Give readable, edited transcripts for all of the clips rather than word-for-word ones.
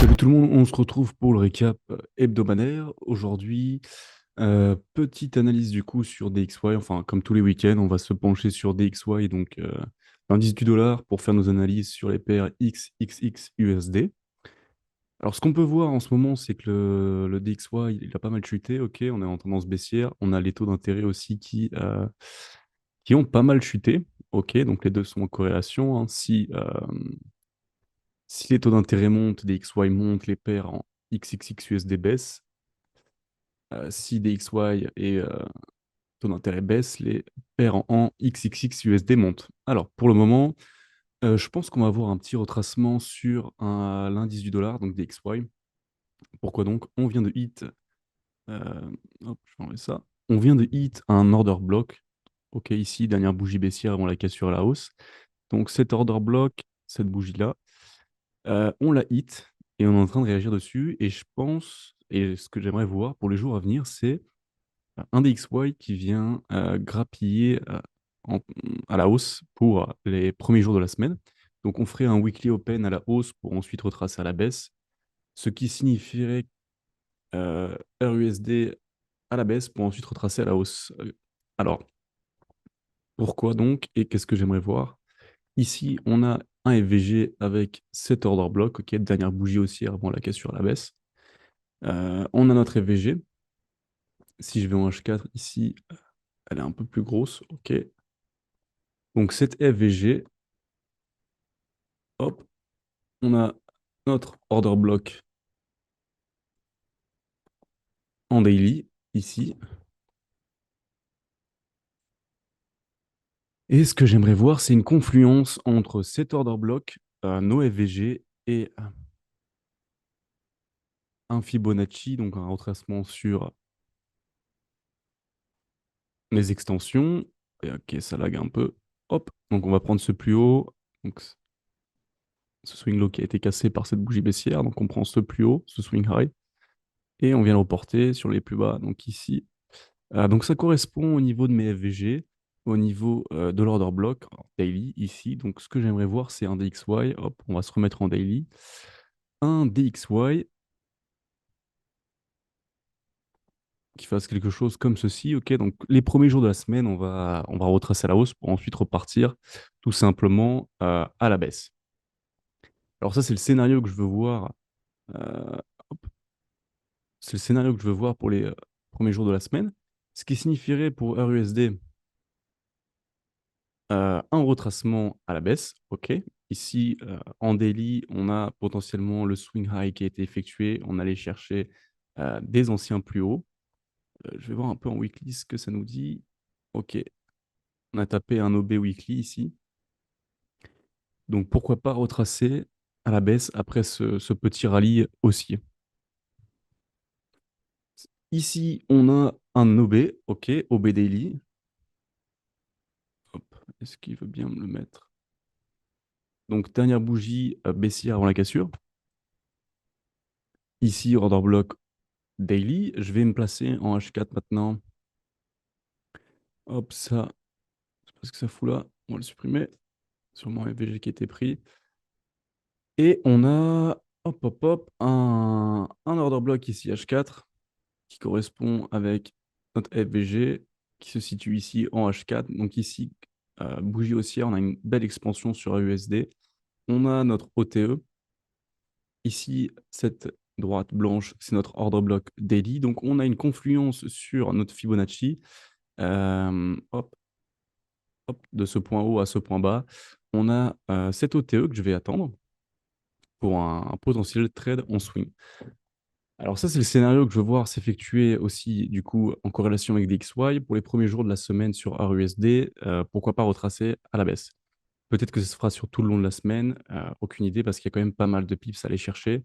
Salut tout le monde, on se retrouve pour le récap hebdomadaire. Aujourd'hui, petite analyse du coup sur DXY, enfin comme tous les week-ends, on va se pencher sur DXY, donc l'indice du dollar pour faire nos analyses sur les paires XXX USD. Alors ce qu'on peut voir en ce moment, c'est que le DXY, il a pas mal chuté, ok, on est en tendance baissière, on a les taux d'intérêt aussi qui ont pas mal chuté, ok, donc les deux sont en corrélation, hein. Si les taux d'intérêt montent, DXY montent, les paires en XXX USD baissent. Si DXY et taux d'intérêt baissent, les paires en XXX USD montent. Alors, pour le moment, je pense qu'on va avoir un petit retracement sur l'indice du dollar, donc DXY. Pourquoi donc? On vient de hit, hop, je vais enlever ça. On vient de hit un order block. Ok, ici, dernière bougie baissière avant la cassure à la hausse. Donc cet order block, cette bougie-là, on la hit et on est en train de réagir dessus. Et je pense, et ce que j'aimerais voir pour les jours à venir, c'est un DXY qui vient grappiller en- à la hausse pour les premiers jours de la semaine. Donc on ferait un weekly open à la hausse pour ensuite retracer à la baisse, ce qui signifierait RUSD à la baisse pour ensuite retracer à la hausse. Alors, pourquoi donc et qu'est-ce que j'aimerais voir? Ici, on a un FVG avec cet order block, ok, dernière bougie haussière avant la cassure à la baisse. On a notre FVG. Si je vais en H4 ici, elle est un peu plus grosse, ok. Donc cette FVG, hop, on a notre order block en daily, ici. Et ce que j'aimerais voir, c'est une confluence entre cet order block, nos FVG et un Fibonacci, donc un retracement sur les extensions. Et ok, ça lag un peu. Hop, donc on va prendre ce plus haut. Donc ce swing low qui a été cassé par cette bougie baissière. Donc on prend ce plus haut, ce swing high. Et on vient le reporter sur les plus bas, donc ici. Donc ça correspond au niveau de mes FVG, au niveau de l'order block en daily ici. Donc ce que j'aimerais voir, c'est un DXY. Hop, on va se remettre en daily. Un DXY qui fasse quelque chose comme ceci. Ok, donc les premiers jours de la semaine, on va retracer à la hausse pour ensuite repartir tout simplement à la baisse. Alors ça, c'est le scénario que je veux voir. euh, hop, c'est le scénario que je veux voir pour les premiers jours de la semaine. Ce qui signifierait pour RUSD un retracement à la baisse, ok. Ici, en daily, on a potentiellement le swing high qui a été effectué. On allait chercher des anciens plus hauts. Je vais voir un peu en weekly ce que ça nous dit. Ok, on a tapé un OB weekly ici. Donc pourquoi pas retracer à la baisse après ce petit rallye haussier. Ici, on a un OB, ok, OB daily. Hop, est-ce qu'il veut bien me le mettre? Donc dernière bougie baissière avant la cassure. Ici, order block daily. Je vais me placer en H4 maintenant. Hop, ça, c'est parce que ça fout là. On va le supprimer. Sûrement un FVG qui était pris. Et on a, hop, hop, hop, un order block ici, H4, qui correspond avec notre FVG, qui se situe ici en H4. Donc ici, bougie haussière, on a une belle expansion sur AUSD. On a notre OTE. Ici, cette droite blanche, c'est notre order block daily. Donc on a une confluence sur notre Fibonacci. Hop, hop, de ce point haut à ce point bas, on a cet OTE que je vais attendre pour un potentiel trade en swing. Alors ça, c'est le scénario que je veux voir s'effectuer aussi du coup en corrélation avec DXY pour les premiers jours de la semaine sur RUSD. Pourquoi pas retracer à la baisse? Peut-être que ça se fera sur tout le long de la semaine, aucune idée parce qu'il y a quand même pas mal de pips à aller chercher.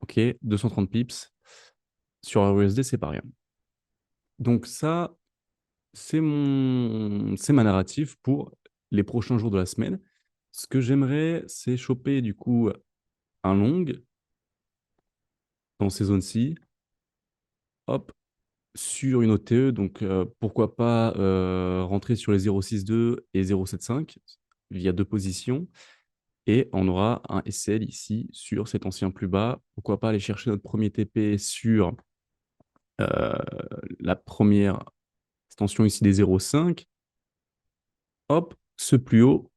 Ok, 230 pips sur RUSD, c'est pas rien. Donc ça, c'est ma narrative pour les prochains jours de la semaine. Ce que j'aimerais, c'est choper du coup un long dans ces zones-ci, hop, sur une OTE. Donc pourquoi pas rentrer sur les 0,62 et 0,75 via deux positions. Et on aura un SL ici sur cet ancien plus bas. Pourquoi pas aller chercher notre premier TP sur euh, la première extension ici des 0,5. Hop, ce plus haut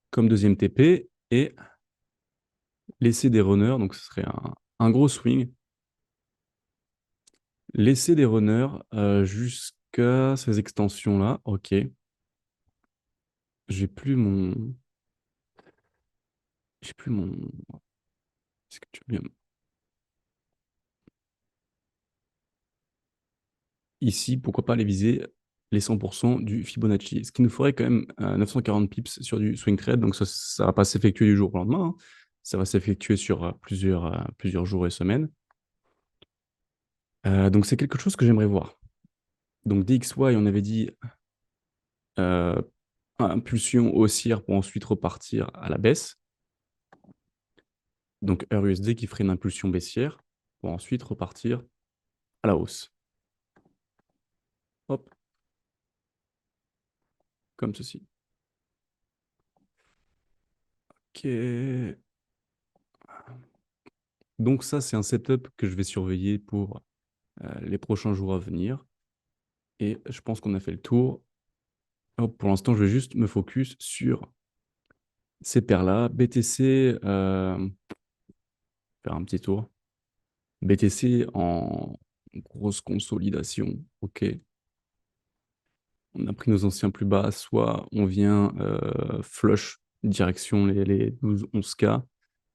comme deuxième TP et laisser des runners. Donc ce serait un gros swing. Laisser des runners jusqu'à ces extensions-là. Ok. J'ai plus mon... J'ai plus mon... Est-ce que tu veux bien... Ici, pourquoi pas aller viser les 100% du Fibonacci. Ce qui nous ferait quand même 940 pips sur du swing trade. Donc ça ne va pas s'effectuer du jour au lendemain, hein. Ça va s'effectuer sur plusieurs jours et semaines. Donc c'est quelque chose que j'aimerais voir. Donc DXY, on avait dit euh, impulsion haussière pour ensuite repartir à la baisse. Donc heure USD qui ferait une impulsion baissière pour ensuite repartir à la hausse. Hop, comme ceci. Ok. Donc ça, c'est un setup que je vais surveiller pour les prochains jours à venir. Et je pense qu'on a fait le tour. Hop, pour l'instant, je vais juste me focus sur ces paires-là. BTC, faire un petit tour. BTC en grosse consolidation. OK. On a pris nos anciens plus bas. Soit on vient flush direction les 12-11K,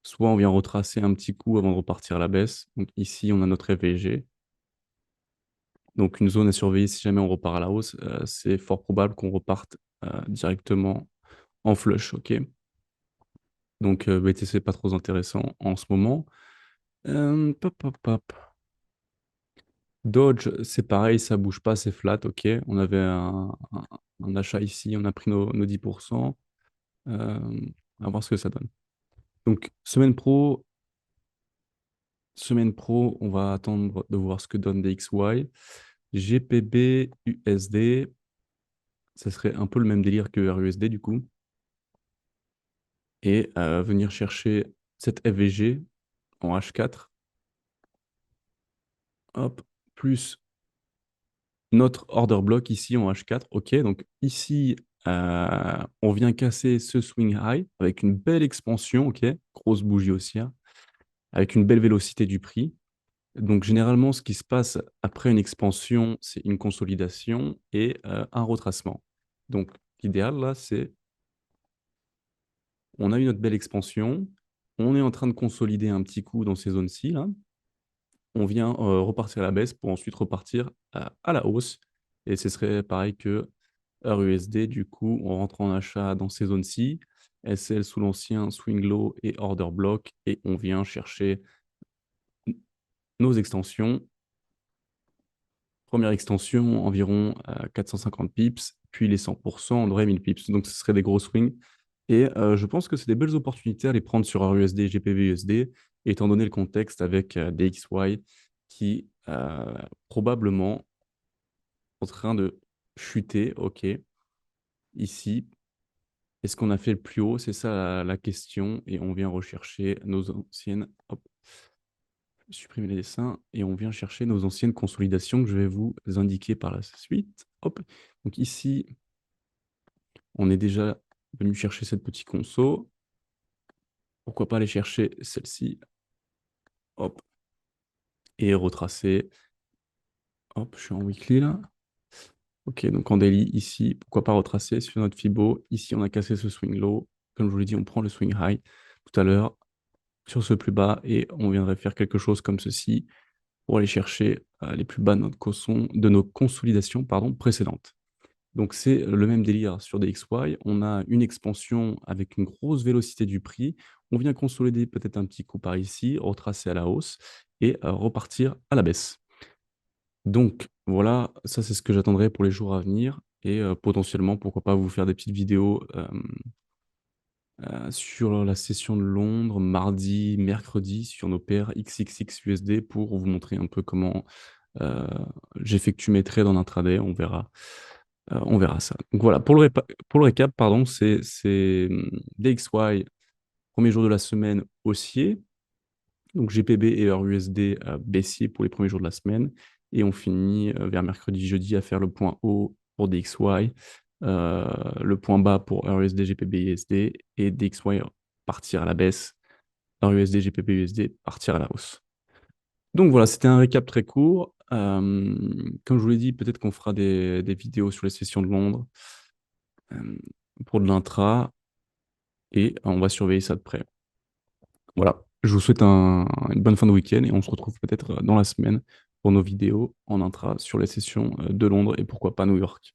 soit on vient retracer un petit coup avant de repartir à la baisse. Donc ici, on a notre FVG. Donc une zone à surveiller si jamais on repart à la hausse. C'est fort probable qu'on reparte directement en flush. OK. Donc BTC pas trop intéressant en ce moment. Pop, pop, pop. Dodge, c'est pareil, ça bouge pas, c'est flat, ok. On avait un achat ici, on a pris nos 10%. Euh, à voir ce que ça donne. Donc, semaine pro, on va attendre de voir ce que donne DXY. GPB, USD, ça serait un peu le même délire que RUSD du coup. Et venir chercher cette FVG en H4. Hop, plus notre order block ici en H4. OK, donc ici, on vient casser ce swing high avec une belle expansion. OK, grosse bougie haussière, avec une belle vélocité du prix. Donc généralement, ce qui se passe après une expansion, c'est une consolidation et un retracement. Donc l'idéal, là, c'est on a eu notre belle expansion, on est en train de consolider un petit coup dans ces zones-ci, là. On vient repartir à la baisse pour ensuite repartir à la hausse. Et ce serait pareil que heure USD, du coup, on rentre en achat dans ces zones-ci, SL sous l'ancien swing low et order block, et on vient chercher nos extensions. Première extension, environ 450 pips, puis les 100%, on aurait 1000 pips. Donc ce serait des gros swings. Et je pense que c'est des belles opportunités à les prendre sur heure USD, GPV USD, étant donné le contexte avec DXY qui probablement en train de chuter. OK, ici, est-ce qu'on a fait le plus haut? C'est ça la question. Et on vient rechercher nos anciennes. Hop, supprimer les dessins. Et on vient chercher nos anciennes consolidations que je vais vous indiquer par la suite. Hop. Donc ici, on est déjà venu chercher cette petite conso. Pourquoi pas aller chercher celle-ci? Hop. Et retracer. Hop, je suis en weekly là. Ok, donc en daily, ici, pourquoi pas retracer sur notre Fibo. Ici, on a cassé ce swing low. Comme je vous l'ai dit, on prend le swing high tout à l'heure sur ce plus bas et on viendrait faire quelque chose comme ceci pour aller chercher les plus bas de nos consolidations précédentes. Donc c'est le même délire sur DXY. On a une expansion avec une grosse vélocité du prix. On vient consolider peut-être un petit coup par ici, retracer à la hausse et repartir à la baisse. Donc voilà, ça c'est ce que j'attendrai pour les jours à venir et potentiellement, pourquoi pas vous faire des petites vidéos sur la session de Londres, mardi, mercredi, sur nos paires XXX USD pour vous montrer un peu comment euh, j'effectue mes trades en intraday. On verra ça. Donc voilà, pour le récap, pardon, c'est DXY premier jour de la semaine haussier, donc GPB et heure USD baissier pour les premiers jours de la semaine. Et on finit vers mercredi, jeudi à faire le point haut pour DXY, le point bas pour heure USD, GPB, USD et DXY partir à la baisse, heure USD, GPB, USD partir à la hausse. Donc voilà, c'était un récap très court. Comme je vous l'ai dit, peut-être qu'on fera des vidéos sur les sessions de Londres euh, pour de l'intra et on va surveiller ça de près. Voilà, je vous souhaite une bonne fin de week-end et on se retrouve peut-être dans la semaine pour nos vidéos en intra sur les sessions de Londres et pourquoi pas New York.